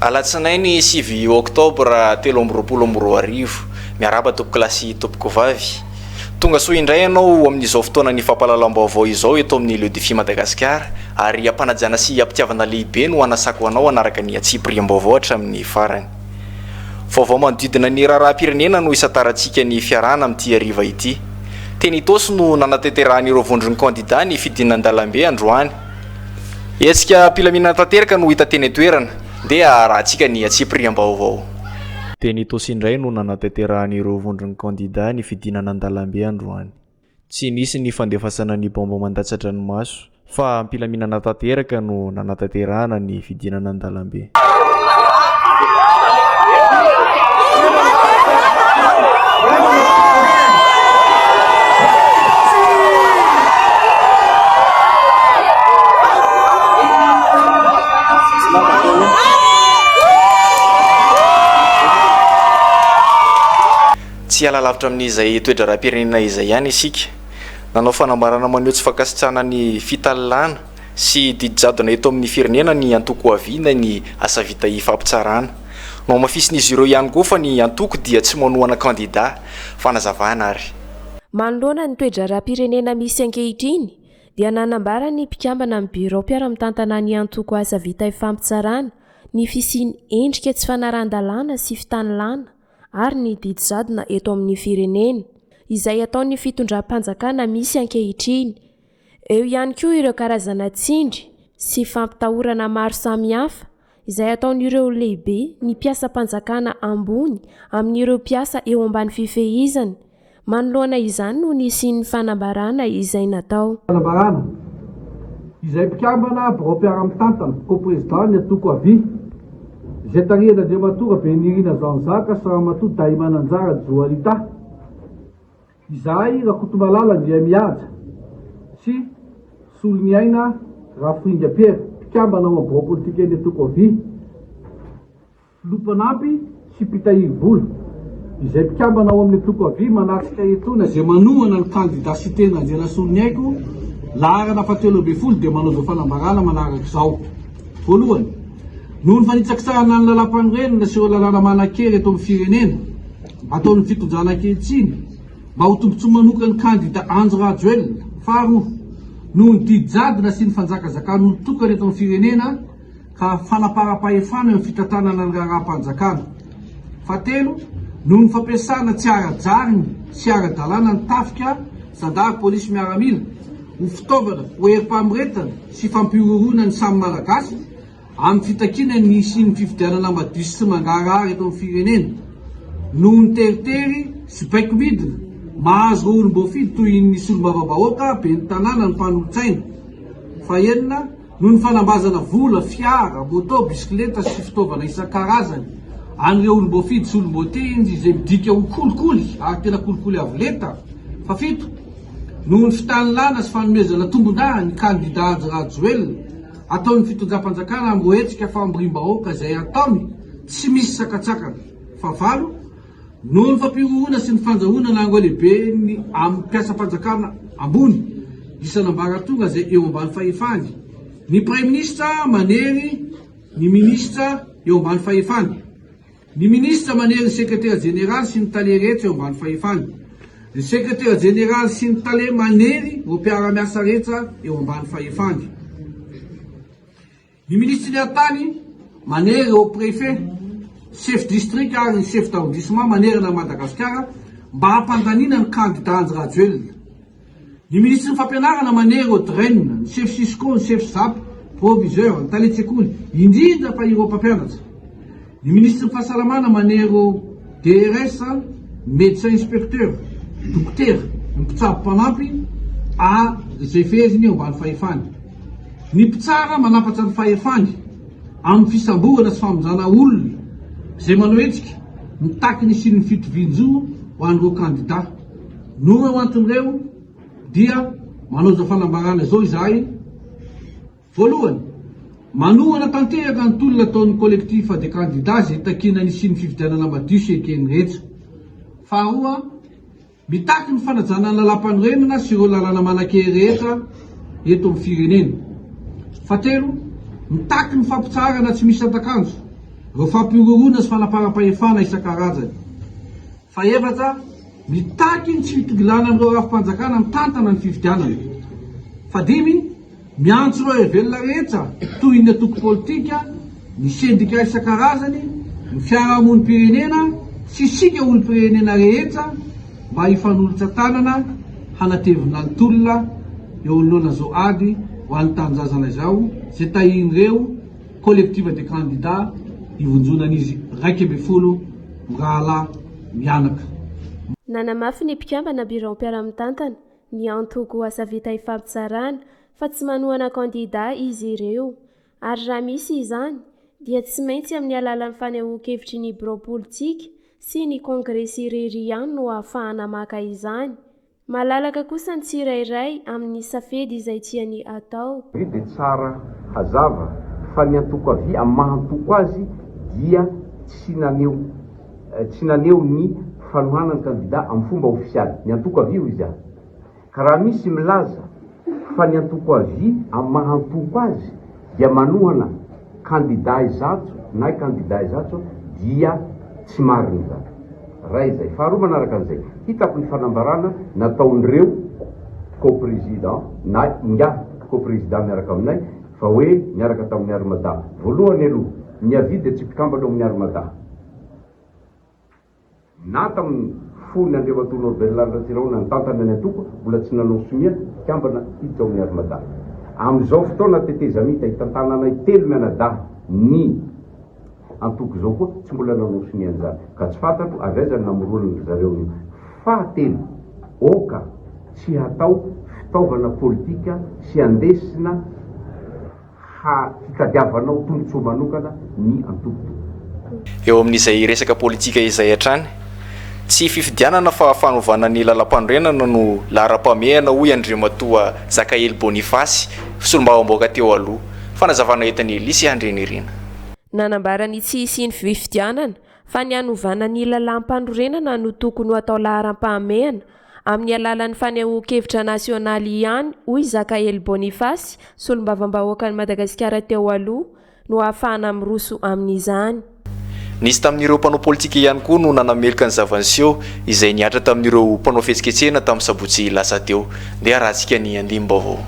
alatsinainy 7 oktobra 2024 miaraba topoko lasy topoko vavy tonga soa indray ianao amin'izao fotoana ny fampahalalam-baovao izao eto amin'ny Lieu Défi Madagasikara ary ampanajana sy ampitiavana lehibe no anasako anao anaraka ny atsipiriam-baovao hatramin'ny farany. Vaovao manodidina ny raharaham-pirenena no isataratsika ny fiarahana amin'ity hariva ity. Teny Itosy no nanatanterahany ireo vondron'ny kandida ny fidinan-dalambe androany. Hetsika mpilaminana tanteraka no hita teny toerana dia rahantsika ny atsipiriam-baovao. Teny Itosy indray no nanatanterahany ireo vondron'ny kandida ny fidinana-dalambe androany. Tsy nisy ny fandefasana ny bomba mandatsatra ny maso fa mpilaminana tanteraka no nanatanterahana ny fidinana-dalambe. Tsy alalavitra amin'izay toedra rahapirenena izay ihany isika. Nanao fanambarana maneho tsy fankasitrahana ny fitalilana sy didijadona eto amin'ny firenena ny antoko aviana ny asa vita ifampitsarana. No mafisin'izy ireo ihany koa fa ny antoko dia tsy manohana kandida fanazavana ary. Manoloana ny toedra rahapirenena misy ankehitriny dia nanambara ny mpikambana amin'ny bureau mpiara-mitantana ny antoko asa vita ifampitsarana ny fisiany endrika tsy fanaran-dalàna sy fitanilana ary ny didijadona eto amin'ny firenena izay ataon'ny fitondram-panjakana misy ankehitriny. Eo ihany koa ireo karazana tsindry sy fampitahorana maro samihafa izay ataon'ireo lehibe ny mpiasa-panjakana ambony amin'ireo mpiasa eo ambany fifehizana. Manoloana izany no nisy ny fanambarana izay natao. Fanambarana izay mpikambana bureau mpiara-mitantana ko-president ny antoko avy izay tarihana Andriamatora Benirina Zanzaka Saramatoa Daimananjara Joalita izay Rakotomalala Andriamihaja sy Soloniaina Rafringapera mpikambana ao bureau politika ny antoko avy Lopanampy sy Pitahivola izay mpikambana ao amin'ny antoko avy manatsika etona izay manohana ny kandida sy tena Anjela Soloniaiko laharana 720 dia manao zao fanambarana manaraka izao. Voalohany, noho ny fanitsakisahana ny lalam-panorenana sy ireo lalàna manan-kery eto amin'ny firenena ataon'ny fitondrana ankehitriny mba ho tombontsoa manoka ny kandida Andry Rajoelina. Faharoa, noho ny didijadona sy ny fanjakazakana tokana eto amin'ny firenena ka fanaparam-pahefana amin'ny fitantanana ny raharaham-panjakana. Fahatelo, noho ny fampiasana tsy ara-jariny sy ara-dalàna ny tafika zandary polisy miaramila ho fitaovana ho herim-pamoretana sy fampiororona ny samy malagasy amin'ny fitakiana ny sy ny fifidianana madio sy mangarahara eto amin'ny firenena. Noho ny teritery sy baiko midina mahazo ireo olom-boafidy toy ny solombavam-bahoaka be ny tanàna ny mpanolotsaina. Fahenina, noho ny fanambazana vola, fiara, moto, bisikileta sy fitaovana isan-karazany an'ireo olom-boafidy sy olom-boatenjy izay midika ho kolikoly ary tena kolikoly avoleta. Fafito, noho ny fitanilana sy fanomezana tombon-daha ny kandida Andry Rajoelina ataon'ny fitondram-panjakana amin'ny rohetsika famborim-bahoaka izay ataony tsy misy sakatsakana. Favalo, noho ny fampiroroana sy ny fanjahoana nango lehibe ny amin'ny mpiasa-panjakana ambony isan'ambaratonga izay eo ambany fahefany. Ny praiminisitra manery ny minisitra eo ambany fahefany. Ny minisitra manery ny sekretera jeneraly sy ny tale rehetra eo ambany fahefany. Ny sekretera jeneraly sy ny tale manery ireo mpiara-miasa rehetra eo ambany fahefany. Ny ministry ny antany manery ireo préfet, chef district ary ny chef d'arrondissement manerana Madagasikara mba hampandaniana ny kandida Andry Rajoelina. Ny ministry ny fampianarana manery ireo draine, ny chef Sisco, ny chef ZAP, proviseur, ny talen-tsekoly, indrindra fa ireo mpampianatra. Ny ministry ny fahasalamana manery ireo DRS, médecin inspecteur, dokotera, ny mpitsabo mpanampy izay feheziny eo ambany fahefany. Ny mpitsara manapatra ny fahefany amin'ny fisamborana sy famonjana olona izay manao hetsika mitakiny sy ny fitovian-jo ho an'ireo kandida. Noho eo anton'ireo dia manao zao fanambarana izao izahay. Voalohany, manohana tanteraka ny tolona ataon'ny kolektifa de kandida izay takinany sy ny fifidianana madio sy ekeny rehetra. Faharoa, mitaky ny fanajana ny lalam-panorenana sy ireo lalàna manan-kery rehetra eto amin'ny firenena. Fahatelo, mitaky ny fampitsarana tsy misy atan-kanjo reo fampiororona sy fanapara-pahefana isan-karazany. Fa efatra, mitaky ny tsy fitoglana amin'ireo rafim-panjakana mitantana ny fifidianana. Fa dimy, miantso ireo hevelona rehetra toy ny atoko politika, ny sendika isan-karazany, ny fiarahamonim-pirenena sy isika olom-pirenena rehetra mba hifanolotra tanana hanatevina ny tolona eo anoloana zao ady ho an'ny tanjazana izao izay tahin'ireo collective de candidats hivonjonan'izy 12 rahalahy mianaka. Nanamafy ny mpikambana biro mpiara-mitantana ny antoko asa vita hifampitsarana fa tsy manohana kandida izy ireo, ary raha misy izany dia tsy maintsy amin'ny alalan'ny fanehoan-kevitry ny biro politika sy ny kongresy irery ihany no ahafahana maka izany. Malalaka kosa ny tsirairay amin'ny safedy izay tiany atao. Dia tsara hazava fa ny antoko avy amin'ny mahantoko azy dia tsy naneho ny fanohanany kandida amin'ny fomba ofisialy. Ny antoko avy io izy azy. Ka raha misy milaza fa ny antoko avy amin'ny mahantoko azy dia manohana kandida izato na kandida izato dia tsy marina izany. Ray izay. Faharoa manaraka an'izay, hitako ny fanambarana nataon'ireo co-président na inga co-président miaraka aminay fa hoe miaraka tamin'ny Armada. Voalohany aloha, ny avy dia tsy mpikambana amin'ny Armada. Na tamin'ny fony Andriamatoa Norbert Ratsirahona nitantana ny antoko, mbola tsy nanao somia mpikambana hiditra amin'ny Armada. Amin'izao fotoana teteza mita hitantananay 3 mianadahy ny antoko zao koa tsy mbola nanao somia an'izany. Ka tsy fantako avezany namorolana zareo io. Fahatelo, oka tsy hatao fitaovana politika sy andesina hitadiavanao tombotsoa manokana ny antoko. Eo amin'izay resaka politika izay hatrany, tsy fifidianana fa fanovana ny lalam-panorenana no laharam-pamehana hoy Andriamatoa Zakaely Boniface solombavam-bahoaka teo aloha. Fanazavana entan'ny lisy handrenirina. Nanambarany tsy hisy ny fifidianana fa ny hanovana ny lalam-panorenana no tokony atao laharam-pahamehana amin'ny alalan'ny fanehoan-kevitra nasionaly ihany hoy Zakaely Boniface solombavam-bahoaka ny Madagasikara teo aloha no ahafahana miroso amin'izany. Nisy tamin'ireo mpanao politika ihany koa no nanamelika ny zavanseho izay niatra tamin'ireo mpanao fihetsiketsehana tamin'ny sabotsy lasa teo. Dia rahantsika ny andiam-baovao.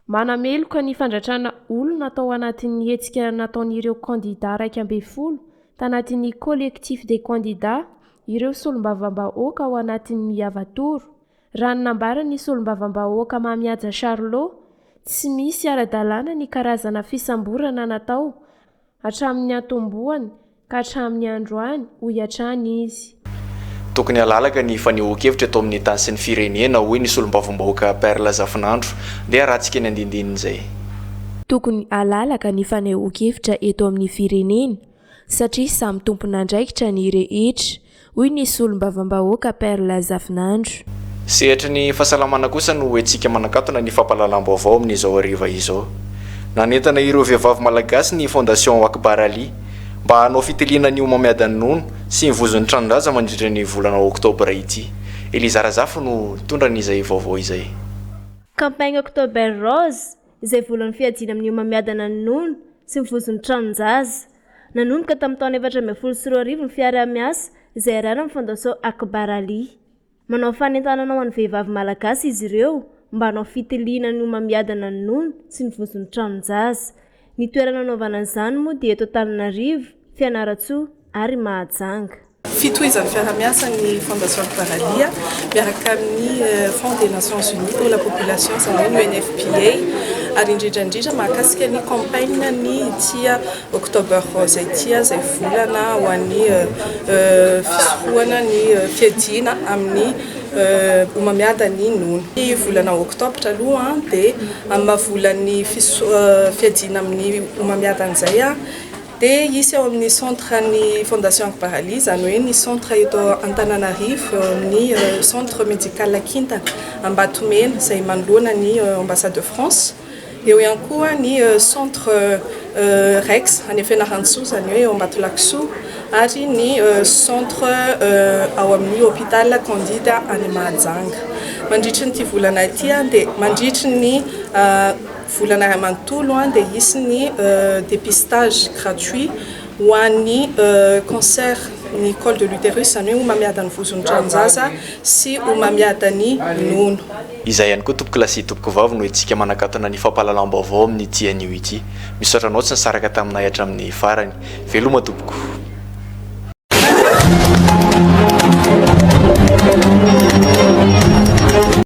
Manameloka ny fandratrana olona atao anatin'ny hetsika nataon'ireo kandida 12 tanatin'ny collectif des candidats ireo solombavam-bahoaka ao anatin'ny Avatoro. Raha nambarany solombavam-bahoaka Mamiaja Charlot, tsy misy ara-dalàna ny karazana fisamborana natao hatramin'ny atomboany ka hatramin'ny androany ho iatrany izy. Tokony alalaka ny fanehoan-kevitra atao amin'ny tany sy ny firenena hoy ny solombavam-bahoaka Perla Zafinandro. Dia rahantsika ny andindinin'izay. Tokony alalaka ny fanehoan-kevitra eto amin'ny firenena satria samy tompon'andraikitra ny rehetra hoy ny solombavam-bahoaka Perla Zafinandro. Sehatra ny fahasalamana kosa no hoentsika manakatona ny fampahalalam-baovao amin'izao hariva izao. Nanentana ireo vehivavy malagasy ny Fondation Akbar Ali mba hanao fitiliana ny homamiadany nono sy ny vozon'ny tranon-draza mandritra ny volana oktobra ity. Eliza Razafo no tondran'izay vaovao izay. Campagne October Rose izay volan'ny fiadiana amin'ny homamiadana ny nono sy ny vozon'ny tranon-jaza. Nanomboka tamin'ny taona 2014 ny fiara-miasa izay ararany Fondation Akbar Ali. Manao fanentanana ho an'ny vehivavy malagasy izy ireo mba hanao fitiliana ny homamiadana ny nono sy ny vozon'ny tranon-jaza. Ny toerana nanaovana izany moa dia eto Antananarivo, Fianaratsoa ary Mahajanga. Fitohizan'ny fiara-miasa ny Fondation Akbar Ali miaraka amin'ny Fonds des Nations Unies pour la Population izany UNFPA ary indrindra mahakasika ny campagne ny tia October Rose ity izay volana ho an'ny fisorohana ny fiadiana amin'ny homamiadany nono. Ny volana oktobra aloha dia amin'ny volan'ny fiadiana amin'ny homamiadan'izay dia isy ao amin'ny centre ny Fondation Akbar Ali izany hoe ny centre eto Antananarivo ny centre médical Kintana Ambatomena izay manoloana ny ambassade de France. Eo ihany koa ny centre Rex any Fianarantsoa izany hoe Ambatolakisoa ary ny centre ao amin'ny hôpital Candida any Mahajanga. Mandritry ny volana ity dia mandritry ny volana ray manontolo dia isy ny dépistage gratuit ho an'ny cancer ny col de l'utérus zany hoe homamiadany vozon-tranjaza sy homamiadany nono. Izay ihany koa tompoko lasy tompoko vavy no itsika manakatona ny fampahalalam-baovao amin'ny tian'io ity. Misaotranao tsy nisaraka taminay hatramin'ny farany. Veloma tompoko.